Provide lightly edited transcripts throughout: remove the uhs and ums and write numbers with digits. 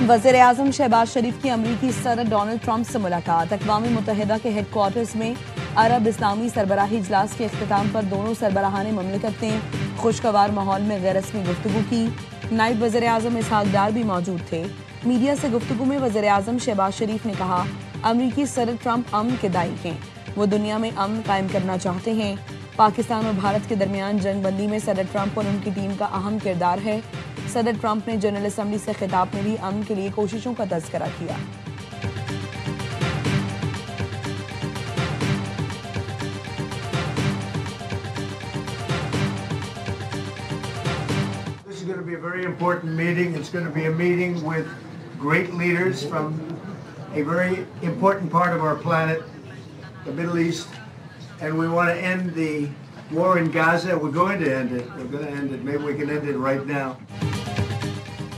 वज़ीर-ए-आज़म शहबाज शरीफ की अमरीकी सदर डोनाल्ड ट्रंप से मुलाकात। अक़वाम मुत्तहिदा के हेडक्वार्टर्स में अरब इस्लामी सरबराही इजलास के इख्तिताम पर दोनों सरबराहान ममलिकत ने खुशगवार माहौल में गैर रस्मी गुफ्तगू की। नायब वज़ीर-ए-आज़म इसहाक डार भी मौजूद थे। मीडिया से गुफ्तगू में वज़ीर-ए-आज़म शहबाज शरीफ ने कहा, अमरीकी सदर ट्रंप अमन के दाई हैं, वो दुनिया में अमन कायम करना चाहते हैं। पाकिस्तान और भारत के दरमियान जंगबंदी में सदर ट्रंप और उनकी टीम का अहम किरदार है। सदर ट्रंप ने जनरल असम्बली से खिताब में भी अमन के लिए कोशिशों का तज़किरा किया। This is going to be a very important meeting. It's going to be a meeting with great leaders from a very important part of our planet, the Middle East, and we want to end the war in Gaza. We're going to end it. We're going to end it. Maybe we can end it right now.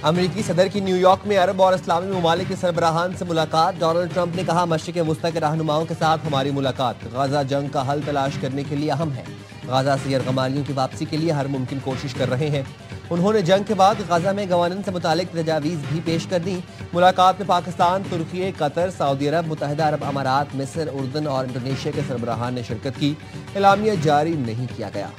अमरीकी सदर की New York में अरब और इस्लामी ममालिक के सरबराहान से मुलाकात। Donald Trump ने कहा, मशरिक़ वुस्ता के रहनुमाओं के साथ हमारी मुलाकात गाजा जंग का हल तलाश करने के लिए अहम है। गाजा से यरगमालियों की वापसी के लिए हर मुमकिन कोशिश कर रहे हैं। उन्होंने जंग के बाद गाजा में गवर्नेंस से मुतालिक तजावीज़ भी पेश कर दी। मुलाकात में पाकिस्तान, तुर्की, कतर, सऊदी अरब, मुत्तहिदा अरब अमारात, मिस्र, उर्दन और इंडोनेशिया के सरबराहान ने शिरकत की। एलामिया जारी नहीं किया गया।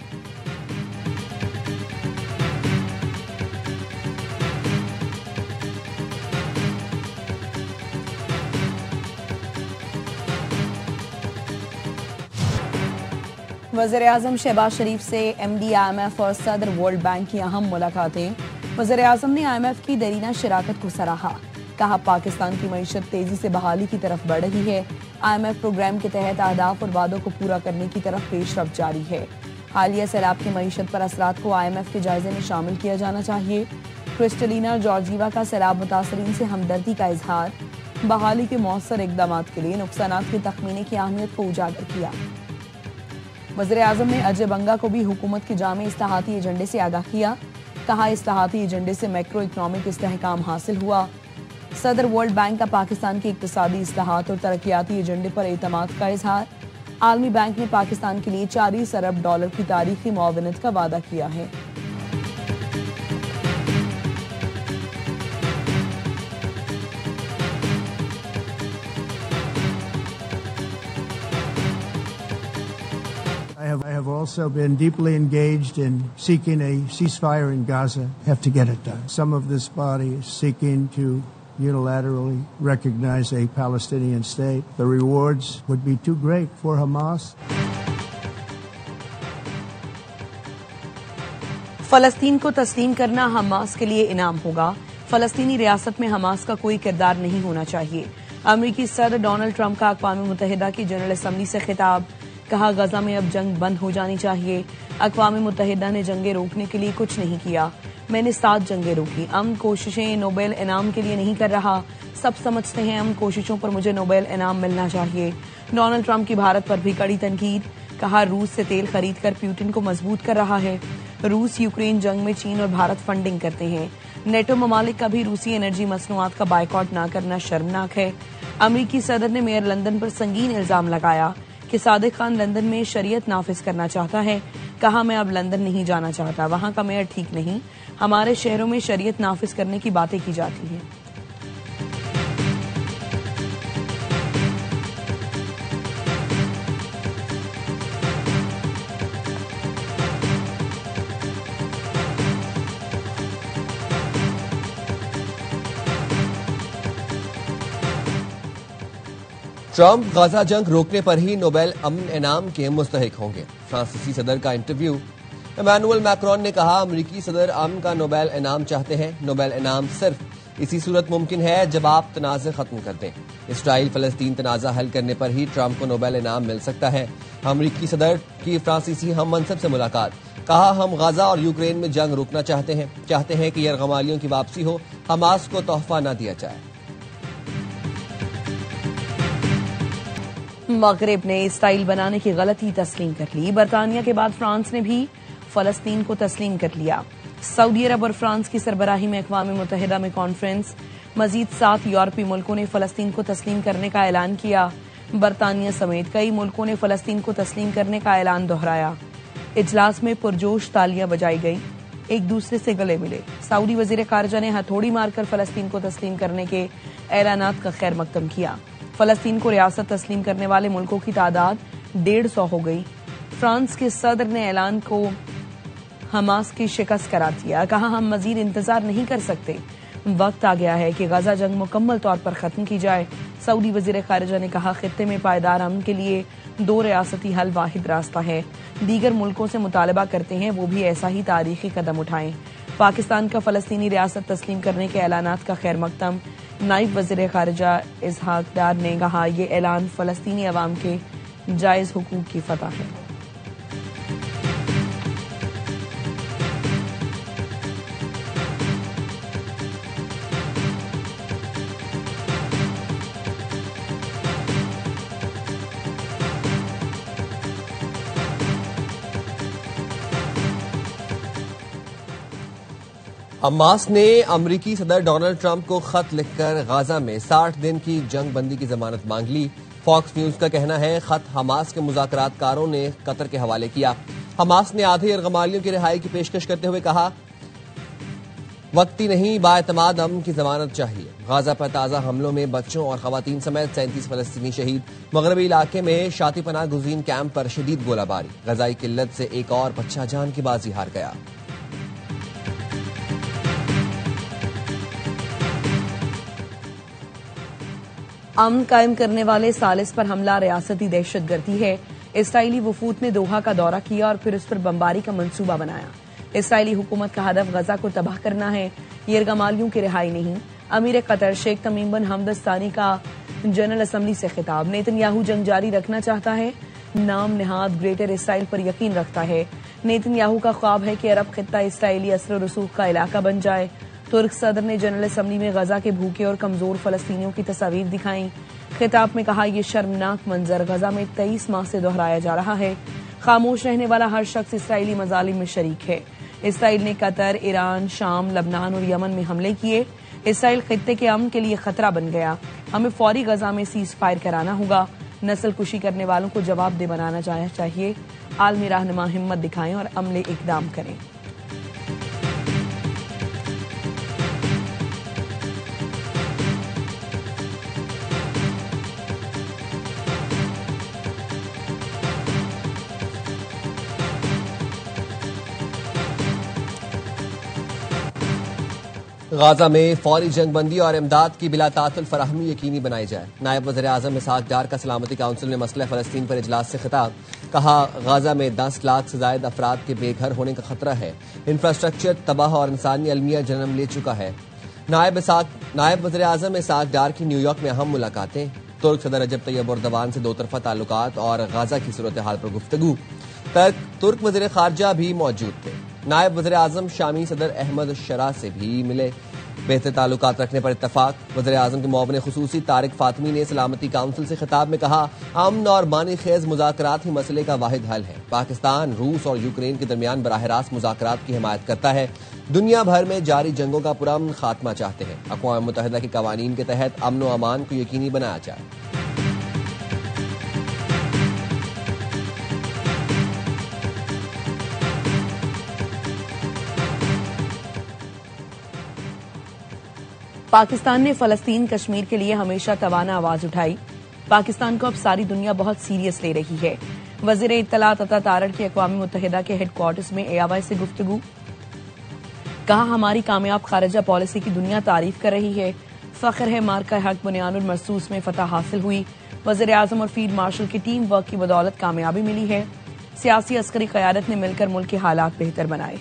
वज़ीर-ए-आज़म शहबाज शरीफ से MD IMF और सदर वर्ल्ड बैंक की अहम मुलाकातें। वज़ीर-ए-आज़म ने IMF की दरीना शराकत को सराहा। कहा, पाकिस्तान की मईशत तेजी से बहाली की तरफ बढ़ रही है। IMF प्रोग्राम के तहत अहदाफ और वादों को पूरा करने की तरफ पेशरफ्त जारी है। हालिया सैलाब की मईशत पर असरात को IMF के जायजे में शामिल किया जाना चाहिए। क्रिस्टलिना जॉर्जीवा का सैलाब मुतासरीन से हमदर्दी का इजहार। बहाली के मौसर इकदाम के लिए नुकसानात के तखमीने की अहमियत को उजागर किया। वज़ीर-ए-आज़म ने अजय बंगा को भी हुकूमत के जामे इस्लाहाती एजेंडे से आगाह किया। कहा, इस्लाहाती एजेंडे से मैक्रो इकनॉमिक इस्तेहकाम हासिल हुआ। सदर वर्ल्ड बैंक का पाकिस्तान के इक्तिसादी इस्लाहात और तरक्याती एजेंडे पर एतमाद का इजहार। आलमी बैंक ने पाकिस्तान के लिए $40 अरब की तारीखी मुआवनत का वादा किया है। I have also been deeply engaged in seeking a ceasefire in Gaza. Have to get it done. Some of this body is seeking to unilaterally recognize a Palestinian state. The rewards would be too great for Hamas. फलस्तीन को तस्लीम करना Hamas के लिए इनाम होगा। फलस्तीनी रियासत में Hamas का कोई किरदार नहीं होना चाहिए। अमरीकी सदर डोनाल्ड ट्रंप का अक़वाम मुत्तहिदा की जनरल असम्बली से खिताब। कहा, गजा में अब जंग बंद हो जानी चाहिए। अक़वाम मुत्तहिदा ने जंगें रोकने के लिए कुछ नहीं किया। मैंने 7 जंगें रोकी। अमन कोशिशें नोबेल इनाम के लिए नहीं कर रहा। सब समझते हैं अमन कोशिशों पर मुझे नोबेल इनाम मिलना चाहिए। डोनाल्ड ट्रंप की भारत पर भी कड़ी तनकीद। कहा, रूस से तेल खरीद कर पुतिन को मजबूत कर रहा है। रूस यूक्रेन जंग में चीन और भारत फंडिंग करते हैं। नेटो ममालिक का भी रूसी एनर्जी मसनूआत का बायकॉट न करना शर्मनाक है। अमरीकी सदर ने मेयर लंदन पर संगीन इल्जाम लगाया कि सादिक खान लंदन में शरीयत नाफिज करना चाहता है। कहा, मैं अब लंदन नहीं जाना चाहता, वहां का मेयर ठीक नहीं। हमारे शहरों में शरीयत नाफिज करने की बातें की जाती हैं। ट्रंप गाजा जंग रोकने पर ही नोबेल अमन इनाम के मुस्तहिक होंगे। फ्रांसीसी सदर का इंटरव्यू। इमैनुअल मैक्रोन ने कहा, अमरीकी सदर अमन का नोबेल इनाम चाहते हैं। नोबेल इनाम सिर्फ इसी सूरत मुमकिन है जब आप तनाज़े खत्म कर दें। इसराइल फलस्तीन तनाज़ा हल करने पर ही ट्रंप को नोबेल इनाम मिल सकता है। अमरीकी सदर की फ्रांसीसी हम मनसब से मुलाकात। कहा, हम गाजा और यूक्रेन में जंग रोकना चाहते हैं कि यरगमालियों की वापसी हो, हमास को तोहफा न दिया जाए। मगरिब ने इसराइल बनाने की गलती तस्लीम कर ली। बरतानिया के बाद फ्रांस ने भी फलस्तीन को तस्लीम कर लिया। सऊदी अरब और फ्रांस की सरबराही में अक़वाम मुत्तहिदा में कॉन्फ्रेंस। मजीद 7 यूरोपीय मुल्कों ने फलस्तीन को तस्लीम करने का ऐलान किया। बरतानिया समेत कई मुल्कों ने फलस्तीन को तस्लीम करने का ऐलान दोहराया। इजलास में पुरजोश तालियां बजाई गई। एक दूसरे से गले मिले। सऊदी वजीर खारजा ने हथौड़ी मारकर फलस्तीन को तस्लीम करने के ऐलानात का खैर मकदम किया। फलस्तीन को रियासत तस्लीम करने वाले मुल्कों की तादाद 150 हो गई। फ्रांस के सदर ने ऐलान को हमास की शिकस्त करार दिया। कहा, हम मजीद इंतजार नहीं कर सकते, वक्त आ गया है कि गजा जंग मुकम्मल तौर पर खत्म की जाए। सऊदी वजीर खारजा ने कहा, खित्ते में पायदार अमन के लिए 2 रियासती हल वाहिद रास्ता है। दीगर मुल्कों से मुतालबा करते हैं वो भी ऐसा ही तारीखी कदम उठाएं। पाकिस्तान का फलस्तीनी रियासत तस्लीम करने के ऐलानात का खैर मकदम नायब वजीर खारजा इसहाक डार ने कहा, ये ऐलान फलस्तीनी अवाम के जायज हुकूक की फतह है। हमास ने अमरीकी सदर डोनाल्ड ट्रंप को खत लिखकर गाजा में 60 दिन की जंग बंदी की जमानत मांग ली। फॉक्स न्यूज का कहना है, खत हमास के मुज़ाकरातकारों ने कतर के हवाले किया। हमास ने आधे यरगमालियों की रिहाई की पेशकश करते हुए कहा, वक्ती नहीं, बाएतमाद अमन की जमानत चाहिए। गाजा पर ताजा हमलों में बच्चों और खवातीन समेत 37 फलस्तीनी शहीद। मगरबी इलाके में शाती पनाह गुज़ीन कैंप पर शदीद गोलाबारी। गजाई किल्लत से एक और बच्चा जान की बाजी हार गया। अमन कायम करने वाले सालिस पर हमला रियासती दहशतगर्दी है। इसराइली वफूद ने दोहा का दौरा किया और फिर उस पर बमबारी का मंसूबा बनाया। इसराइली हुकूमत का हदफ गजा को तबाह करना है, यरगमालियों की रिहाई नहीं। अमीर कतर शेख तमीम बिन हमद सानी का जनरल असम्बली से खिताब। नेतन्याहू जंग जारी रखना चाहता है, नाम निहाद ग्रेटर इसराइल पर यकीन रखता है। नेतन्याहू का ख्वाब है कि अरब खित्ता इसराइली असर रसूख का इलाका बन जाए। तुर्क सदर ने जनरल असम्बली में गजा के भूखे और कमजोर फलस्तीनियों की तस्वीर दिखाई। खिताब में कहा, यह शर्मनाक मंजर गजा में 23 माह से दोहराया जा रहा है। खामोश रहने वाला हर शख्स इसराइली मजालिम में शरीक है। इसराइल ने कतर, ईरान, शाम, लबनान और यमन में हमले किए। इसराइल खित्ते के अमन के लिए खतरा बन गया। हमें फौरी गजा में सीज फायर कराना होगा। नस्ल कुशी करने वालों को जवाबदेह बनाना चाहिए। आलमी रहनुमा हिम्मत दिखाएं और अमले इकदाम करें। गाजा में फौरी जंगबंदी और इमदाद की बिला तातुल फराहमी यकीनी बनाई जाए। नायब वज़ीर आज़म इसहाक डार का सलामती काउंसिल में मसला फ़लस्तीन पर इजलास से खिताब। कहा, गाजा में 10 लाख से ज्यादा अफराद के बेघर होने का खतरा है। इंफ्रास्ट्रक्चर तबाह और इंसानी अलमिया जन्म ले चुका है। नायब वज़ीर आज़म इसहाक डार की न्यूयॉर्क में अहम मुलाकातें। तुर्क सदर रजब तैयब एर्दोगान से 2 तरफा ताल्लुकात और गाजा की सूरत हाल पर गुफ्तगू। तुर्क वज़ीर खारजा भी मौजूद थे। नायब वज़ीर आज़म शामी सदर अहमद शरा से भी मिले। बेहतर ताल्लुकात रखने पर इत्तफाक। वज़ीर आज़म के मुआविन खुसूसी तारिक फातमी ने सलामती काउंसिल से खिताब में कहा, अमन और मानी खेज मुज़ाकरात ही मसले का वाहिद हल है। पाकिस्तान रूस और यूक्रेन के दरमियान बराह रास्त मुज़ाकरात की हिमायत करता है। दुनिया भर में जारी जंगों का पुरअमन खात्मा चाहते हैं। अक़वाम मुत्तहिदा के कवानीन के तहत अमन व अमान को यकीनी बनाया जाए। पाकिस्तान ने फलस्तीन कश्मीर के लिए हमेशा तवाना आवाज उठाई। पाकिस्तान को अब सारी दुनिया बहुत सीरियस ले रही है। वजीर इत्तलात अता तारड़ की अक़वाम मुत्तहिदा के हेडक्वार्टर्स में AIY से गुफ्तगू। कहा, हमारी कामयाब खारजा पॉलिसी की दुनिया तारीफ कर रही है। फख्र है मार्का हक बुनियानुल मरसूस में फतह हासिल हुई। वज़ीर आज़म और फील्ड मार्शल की टीम वर्क की बदौलत कामयाबी मिली है। सियासी अस्करी क़यादत ने मिलकर मुल्क के हालात बेहतर बनाए।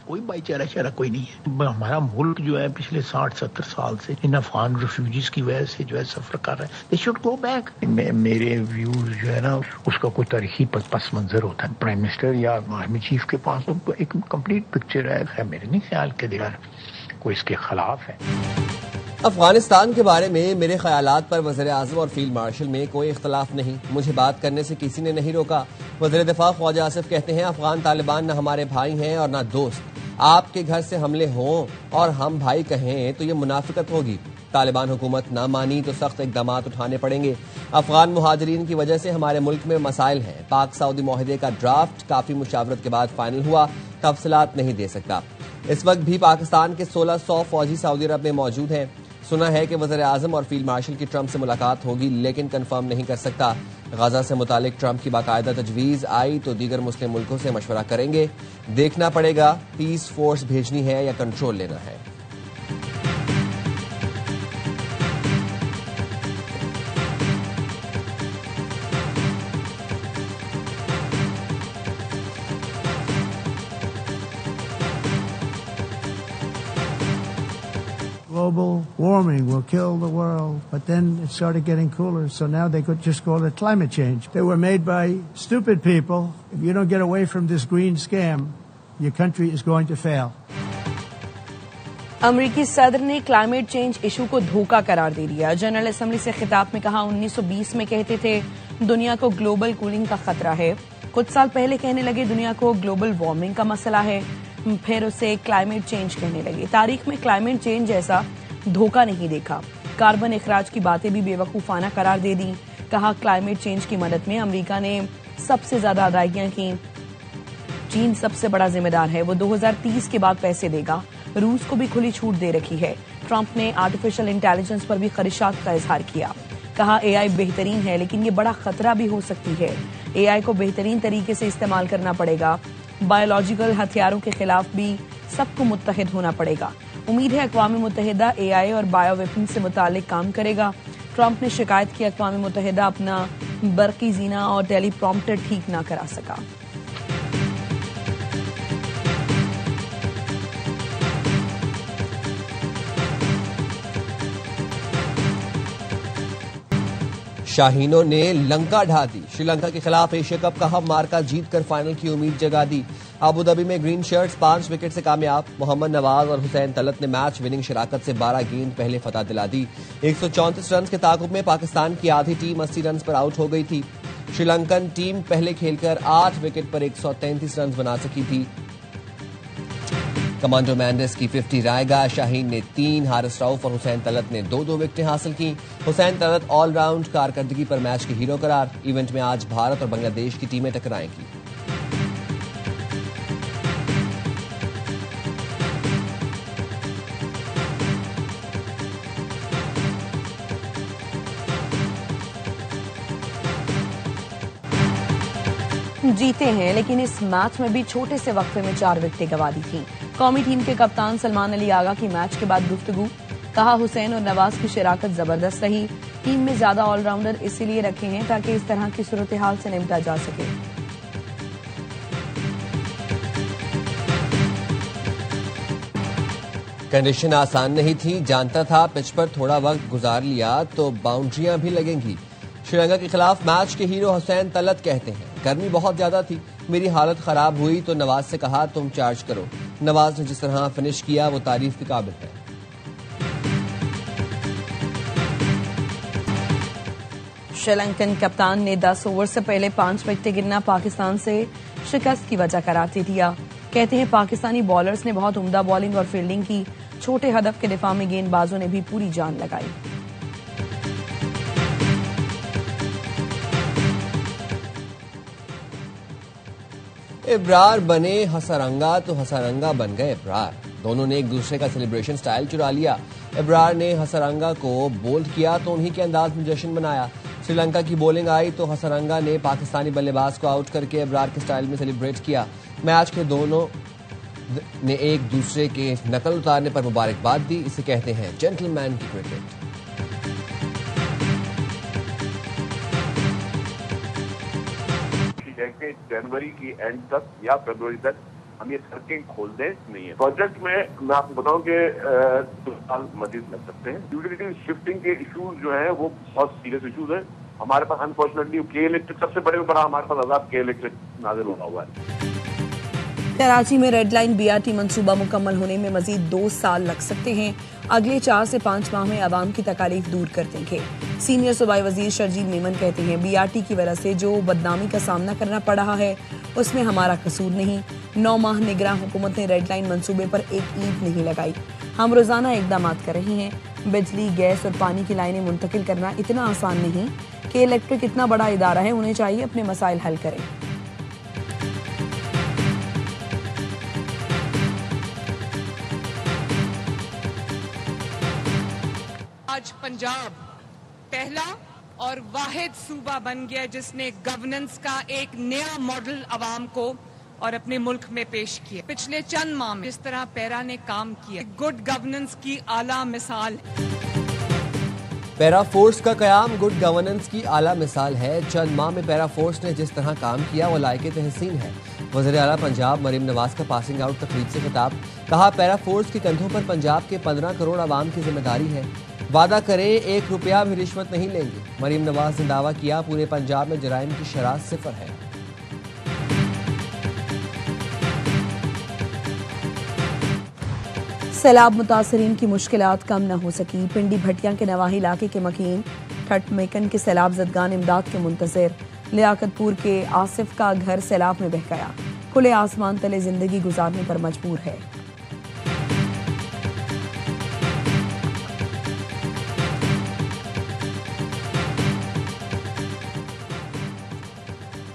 कोई भाईचारा कोई नहीं है। हमारा मुल्क जो है पिछले 60-70 साल से इन अफगान रेफ्यूजीज की वजह से जो है सफर कर रहा है। They should go back. मेरे व्यूज जो है ना उसका कोई तारीखी पस मंजर होता है। प्राइम मिनिस्टर या आर्मी चीफ के पास तो एक कंप्लीट पिक्चर है। मेरे नहीं ख्याल के दिला कोई इसके खिलाफ है। अफगानिस्तान के बारे में मेरे ख्यालात पर वज़ीर आज़म और फील्ड मार्शल में कोई इख्तलाफ नहीं। मुझे बात करने से किसी ने नहीं रोका। वज़ीर दिफा ख्वाजा आसिफ कहते हैं, अफगान तालिबान न हमारे भाई हैं और न दोस्त। आपके घर से हमले हों और हम भाई कहें तो ये मुनाफिकत होगी। तालिबान हुकूमत न मानी तो सख्त इकदाम उठाने पड़ेंगे। अफगान मुहाजिरीन की वजह से हमारे मुल्क में मसाइल हैं। पाक सऊदी मुआहदे का ड्राफ्ट काफी मुशावरत के बाद फाइनल हुआ, तफसीलात नहीं दे सकता। इस वक्त भी पाकिस्तान के 1600 फौजी सऊदी अरब में मौजूद हैं। सुना है कि वज़ीर आज़म और फील्ड मार्शल की ट्रंप से मुलाकात होगी, लेकिन कंफर्म नहीं कर सकता। गाजा से मुतालिक ट्रंप की बाकायदा तजवीज़ आई तो दीगर मुस्लिम मुल्कों से मशवरा करेंगे। देखना पड़ेगा पीस फोर्स भेजनी है या कंट्रोल लेना है। Global warming will kill the world, but then it started getting cooler, so now they could just call it climate change. They were made by stupid people. If you don't get away from this green scam, your country is going to fail. अमरीकी सदर ने climate change issue को धोखा करार दे दिया। General assembly से खिताब में कहा, 1920 में कहते थे दुनिया को ग्लोबल कूलिंग का खतरा है। कुछ साल पहले कहने लगे दुनिया को ग्लोबल वार्मिंग का मसला है, फिर उसे क्लाइमेट चेंज कहने लगे। तारीख में क्लाइमेट चेंज जैसा धोखा नहीं देखा। कार्बन इखराज की बातें भी बेवकूफाना करार दे दी। कहा क्लाइमेट चेंज की मदद में अमेरिका ने सबसे ज्यादा अदायगियां की। चीन सबसे बड़ा जिम्मेदार है, वो 2030 के बाद पैसे देगा। रूस को भी खुली छूट दे रखी है। ट्रंप ने आर्टिफिशियल इंटेलिजेंस पर भी खदशात का इजहार किया। कहा एआई बेहतरीन है, लेकिन ये बड़ा खतरा भी हो सकती है। एआई को बेहतरीन तरीके से इस्तेमाल करना पड़ेगा। बायोलॉजिकल हथियारों के खिलाफ भी सबको मुत्तहिद होना पड़ेगा। उम्मीद है अक़वाम मुत्तहिदा एआई और बायो वेपन से मुतालिक काम करेगा। ट्रंप ने शिकायत की अक़वाम मुत्तहिदा अपना बरकी जीना और टेलीप्रॉम्प्टर ठीक ना करा सका। शाहीनों ने लंका ढा दी। श्रीलंका के खिलाफ एशिया कप का हम मार्का जीतकर फाइनल की उम्मीद जगा दी। अबू धाबी में ग्रीन शर्ट्स 5 विकेट से कामयाब। मोहम्मद नवाज और हुसैन तलत ने मैच विनिंग शराकत से 12 गेंद पहले फतह दिला दी। 134 रन के ताकुब में पाकिस्तान की आधी टीम 80 रन पर आउट हो गई थी। श्रीलंकन टीम पहले खेलकर 8 विकेट पर 133 रन बना सकी थी। कमांडो मैंडिस की 50 रायगा, शाहीन ने 3, हारिस रऊफ और हुसैन तलत ने 2-2 विकेटें हासिल की। हुसैन तलत ऑलराउंड कारकर्दगी पर मैच के हीरो करार। इवेंट में आज भारत और बांग्लादेश की टीमें टकराएंगी। जीते हैं, लेकिन इस मैच में भी छोटे से वक्फे में 4 विकेटें गंवा दी थी। कौमी टीम के कप्तान सलमान अली आगा की मैच के बाद गुफ्तगू। कहा हुसैन और नवाज की शराकत जबरदस्त रही। टीम में ज्यादा ऑलराउंडर इसीलिए रखे हैं ताकि इस तरह की सूरत हाल से निपटा जा सके। कंडीशन आसान नहीं थी, जानता था पिच पर थोड़ा वक्त गुजार लिया तो बाउंड्रियां भी लगेंगी। श्रीलंका के खिलाफ मैच के हीरो हुसैन तलत कहते हैं गर्मी बहुत ज्यादा थी, मेरी हालत खराब हुई तो नवाज से कहा तुम चार्ज करो। नवाज ने जिस तरह फिनिश किया वो तारीफ के काबिल है। श्रीलंकन कप्तान ने 10 ओवर से पहले 5 विकेटें गिरना पाकिस्तान से शिकस्त की वजह करार दे दिया। कहते हैं पाकिस्तानी बॉलर्स ने बहुत उम्दा बॉलिंग और फील्डिंग की। छोटे हदफ के दिफा में गेंदबाजों ने भी पूरी जान लगाई। इब्रार बने हसारंगा तो हसारंगा बन गए इब्रार। दोनों ने एक दूसरे का सेलिब्रेशन स्टाइल चुरा लिया। इब्रार ने हसारंगा को बोल्ड किया तो उन्हीं के अंदाज में जश्न मनाया। श्रीलंका की बॉलिंग आई तो हसारंगा ने पाकिस्तानी बल्लेबाज को आउट करके इब्रार के स्टाइल में सेलिब्रेट किया। मैच के दोनों ने एक दूसरे के नकल उतारने पर मुबारकबाद दी। इसे कहते हैं जेंटलमैन की क्रिकेट। जनवरी की एंड तक या फरवरी तक हम ये सड़कें खोल दें नहीं है। प्रोजेक्ट में मैं आपको बताऊं कि 2 साल मजीद लग सकते हैं। यूटिलिटी शिफ्टिंग के इश्यूज जो हैं वो बहुत सीरियस इश्यूज हैं। हमारे पास अनफॉर्चुनेटली के इलेक्ट्रिक सबसे बड़े में बड़ा हमारे पास अजाब के इलेक्ट्रिक नाजिल होना हुआ है। कराची में रेड लाइन बीआरटी मंसूबा मुकम्मल होने में मजीद 2 साल लग सकते हैं। अगले 4 से 5 माह में आवाम की तकालीफ दूर कर देंगे। सीनियर सूबाई वजीर शर्जील मेमन कहते हैं बीआरटी की वजह से जो बदनामी का सामना करना पड़ रहा है उसमें हमारा कसूर नहीं। 9 माह निगरान हुकूमत ने रेड लाइन मंसूबे पर एक ईंट नहीं लगाई। हम रोजाना इकदाम कर रहे हैं। बिजली, गैस और पानी की लाइनें मुंतकिल करना इतना आसान नहीं कि इलेक्ट्रिक इतना बड़ा इदारा है, उन्हें चाहिए अपने मसाइल हल करें। आज पंजाब पहला और वाहिद सूबा बन गया जिसने गवर्नेंस का एक नया मॉडल अवाम को और अपने मुल्क में पेश किया। पिछले चंद माह में जिस तरह पैरा ने काम किया, गुड गवर्नेंस की आला मिसाल। पैरा फोर्स का कयाम गुड गवर्नेंस की आला मिसाल है। चंद माह में पैरा फोर्स ने जिस तरह काम किया वो लायक तहसीन है। वज़ीर आला पंजाब मरीम नवाज का पासिंग आउट तकरीब से खिताब। कहा, पैरा फोर्स के कंधों पर पंजाब के 15 करोड़ आवाम की जिम्मेदारी है। वादा करें 1 रुपया भी रिश्वत नहीं लेंगे। मरीम नवाज ने दावा किया, पूरे पंजाब में जराइम की शरह 0 है। सैलाब मुतासरीन की मुश्किलात कम न हो सकी। पिंडी भटिया के नवाही इलाके के मकीन ठट मेकन के सैलाब जदगान इमदाद के मुंतज़िर। लियाकतपुर के आसिफ का घर सैलाब में बह गया। खुले आसमान तले जिंदगी गुजारने पर मजबूर है।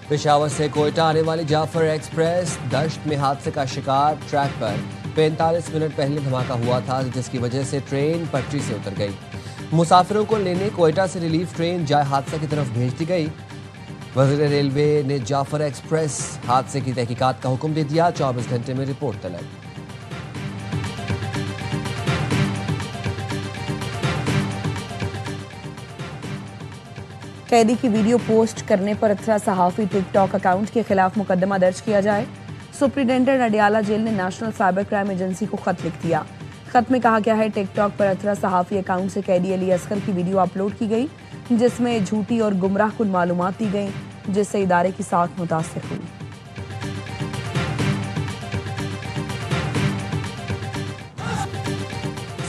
पेशावर से कोयटा आने वाली जाफर एक्सप्रेस दश्त में हादसे का शिकार। ट्रैक पर 45 मिनट पहले धमाका हुआ था, जिसकी वजह से ट्रेन पटरी से उतर गई। मुसाफिरों को लेने कोयटा से रिलीफ ट्रेन जाए हादसा की तरफ भेज दी गई। वज़ीर रेलवे ने जाफर एक्सप्रेस हादसे की तहकीकात का हुक्म दे दिया। 24 घंटे में रिपोर्ट तलब। कैदी की वीडियो पोस्ट करने पर अथरा सहाफ़ी टिकटॉक अकाउंट के खिलाफ मुकदमा दर्ज किया जाए। सुप्रिंटेंडेंट अडियाला जेल ने नेशनल साइबर क्राइम एजेंसी को खत लिख दिया। खत में कहा गया है, टिकटॉक पर अथरा सहाफ़ी अकाउंट से कैदी अली असगर की वीडियो अपलोड की गई, जिसमें झूठी और गुमराह कुन मालूमात दी गई, जिससे इदारे की साख मुतासिर हुई।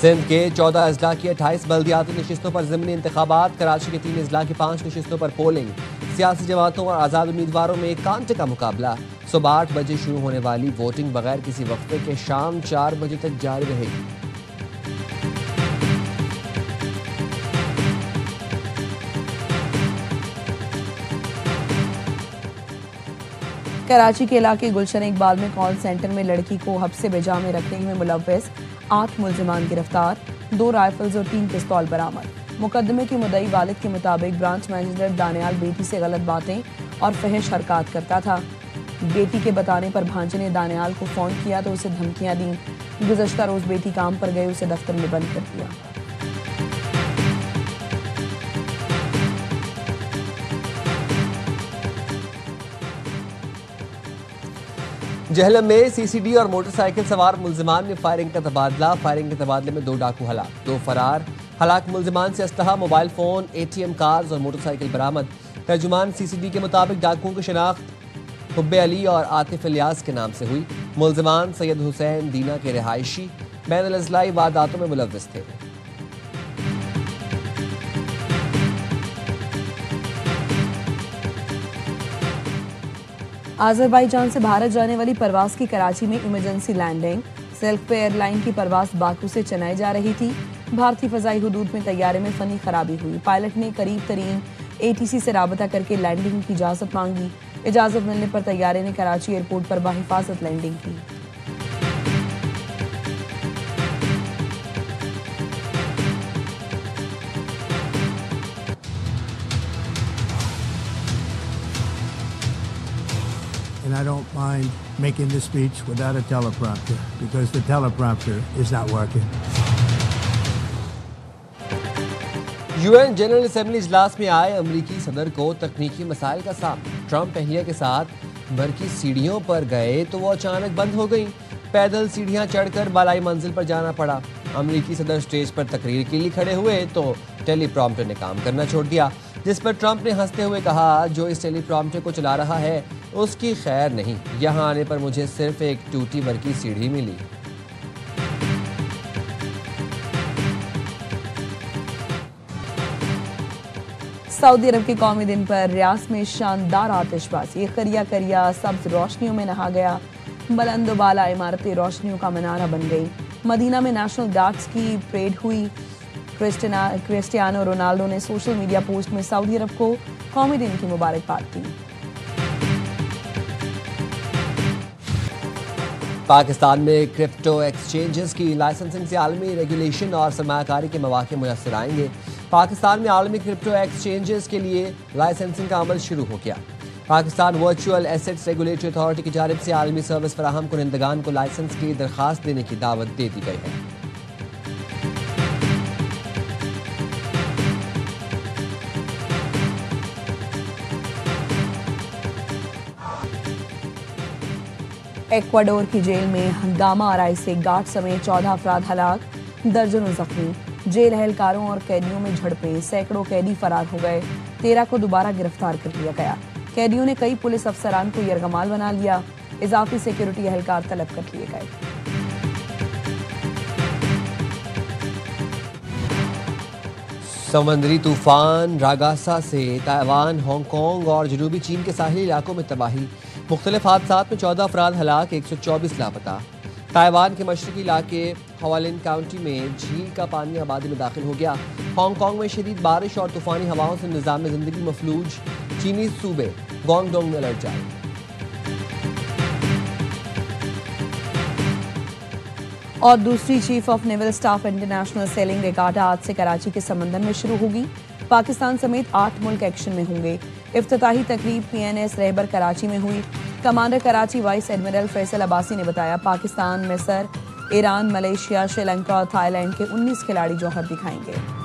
सिंध के 14 अजला की 28 बल्दियाती नशिस्तों पर ज़िमनी इंतखाबात। कराची के 3 अजला की 5 नशिस्तों पर पोलिंग। सियासी जमातों और आज़ाद उम्मीदवारों में कांटे का मुकाबला। सुबह 8 बजे शुरू होने वाली वोटिंग बगैर किसी वक्फे के शाम 4 बजे तक जारी रहेगी। कराची के इलाके गुलशन इकबाल में कॉल सेंटर में लड़की को हब्से बेजा में रखने में मुलव्वस 8 मुल्जिमान गिरफ्तार। 2 राइफल्स और 3 पिस्तौल बरामद। मुकदमे के मुद्दई वालिद के मुताबिक ब्रांच मैनेजर दानियाल बेटी से गलत बातें और फहश हरकत करता था। बेटी के बताने पर भांजे ने दानियाल को फोन किया तो उसे धमकियां दी। गुज़श्ता रोज बेटी काम पर गए, उसे दफ्तर में बंद कर दिया। जहलम में सीसीडी और मोटरसाइकिल सवार मुल्जिमान में फायरिंग का तबादला। फायरिंग के तबादले में 2 डाकू हलाक, 2 फरार। हलाक मुल्जिमान से असलहा, मोबाइल फोन, ATM कार्ड्स और मोटरसाइकिल बरामद। तर्जुमान सीसीडी के मुताबिक डाकुओं की शिनाख्त हुब्बे अली और आतिफ इलियास के नाम से हुई। मुल्जिमान सैयद हुसैन दीना के रिहायशी बैन अल-अज़लाई वारदातों में मुलव्वस थे। आज़रबाईजान से भारत जाने वाली परवाज की कराची में इमरजेंसी लैंडिंग। सेल्फ पे एयरलाइन की परवाज बाकू से चेन्नई जा रही थी। भारतीय फजाई हुदूद में तैयारे में फनी खराबी हुई। पायलट ने करीब तरीन ATC से राबता करके लैंडिंग की इजाजत मांगी। इजाजत मिलने पर तैयारे ने कराची एयरपोर्ट पर बाहिफाजत लैंडिंग की। And I don't mind making this speech without a teleprompter because the teleprompter is not working. UN general assembly इजलास में आए अमरीकी सदर को तकनीकी मसाइल का सामना। ट्रंप अहलिया के साथ बरकी सीढ़ियों पर गए तो वो अचानक बंद हो गई। पैदल सीढ़ियां चढ़कर बालाई मंजिल पर जाना पड़ा। अमरीकी सदर स्टेज पर तकरीर के लिए खड़े हुए तो टेलीप्रॉम्प्टर ने काम करना छोड़ दिया, जिस पर ट्रंप ने हंसते हुए कहा, जो इस टेलीप्रॉम्प्टर को चला रहा है उसकी खैर नहीं। यहाँ आने पर मुझे सिर्फ एक टूटी बरकी सीढ़ी मिली। सऊदी अरब के कौमी दिन पर रियास में शानदार आतिशबाजी। करिया करिया सब्ज रोशनियों में नहा गया। बुलंद बाला इमारतें रोशनियों का मनारा बन गई। मदीना में नेशनल गार्ड्स की परेड हुई। क्रिस्टियानो रोनाल्डो ने सोशल मीडिया पोस्ट में सऊदी अरब को कौमी दिन की मुबारकबाद दी। पाकिस्तान में क्रिप्टो एक्सचेंजेस की लाइसेंसिंग से आलमी रेगुलेशन और सरमायाकारी के मौके मुयस्सर आएंगे। पाकिस्तान में आलमी क्रिप्टो एक्सचेंजेस के लिए लाइसेंसिंग का अमल शुरू हो गया। Pakistan virtual assets regulatory authority की जानिब से आलमी सर्विस फराहम कुनिंदगान को लाइसेंस की दरखास्त देने की दावत दे दी गई है। एक्वाडोर की जेल में हंगामा आराई से गार्ड समेत 14 अफराद हलाक, दर्जनों जख्मी। जेल एहलकारों और कैदियों में झड़पें, सैकड़ों कैदी फरार हो गए। 13 को दोबारा गिरफ्तार कर लिया गया। कैदियों ने कई पुलिस अफसरान को यरगमाल बना लिया। इजाफी सिक्योरिटी एहलकार तलब कर लिए गए। समुद्री तूफान रागासा से ताइवान, हांगकांग और जनूबी चीन के साहिली इलाकों में तबाही। मुख्तलिफ हादसात में 14 अफराद हलाक, 124 लापता। ताइवान के मशरकी इलाके हवालिन काउंटी में झील का पानी आबादी में दाखिल हो गया। हांगकांग में शदीद बारिश और तूफानी हवाओं से निज़ाम जिंदगी मफलूज। चीनी सूबे गुआंगडोंग में अलर्ट जारी। और दूसरी chief of naval staff international selling regatta आज से कराची के समंदर में शुरू होगी। पाकिस्तान समेत 8 मुल्क एक्शन में होंगे। इफ्तिताही तकरीब PNS रहबर कराची में हुई। Commander Karachi vice admiral Faisal Abbasi ने बताया, पाकिस्तान, मिस्र, ईरान, मलेशिया, श्रीलंका और थाईलैंड के 19 खिलाड़ी जौहर दिखाएंगे।